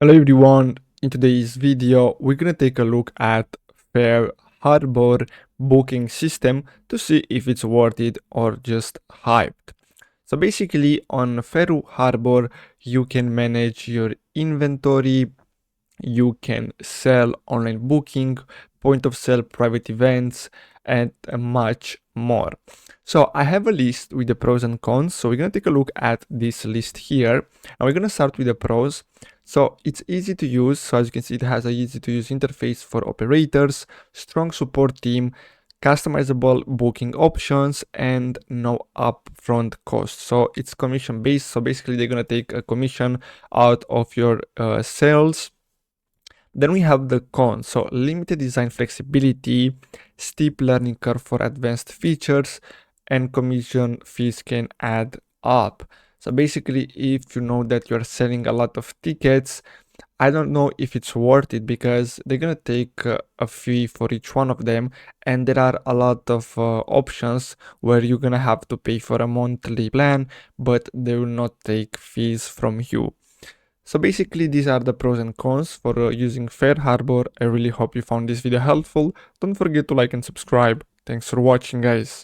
Hello everyone, in today's video we're gonna take a look at FAREHARBOR booking system to see if it's worth it or just hyped. So basically on FAREHARBOR you can manage your inventory, you can sell online booking, point of sale private events, and much more. So I have a list with the pros and cons. So we're going to take a look at this list here, and we're going to start with the pros. So it's easy to use. So as you can see, it has a easy to use interface for operators, strong support team, customizable booking options, and no upfront cost. So it's commission based. So basically they're going to take a commission out of your sales. Then we have the cons, so limited design flexibility, steep learning curve for advanced features, and commission fees can add up. So basically, if you know that you're selling a lot of tickets, I don't know if it's worth it because they're gonna take a fee for each one of them, and there are a lot of options where you're gonna have to pay for a monthly plan, but they will not take fees from you. So basically these are the pros and cons for using FAREHARBOR. I really hope you found this video helpful. Don't forget to like and subscribe. Thanks for watching, guys.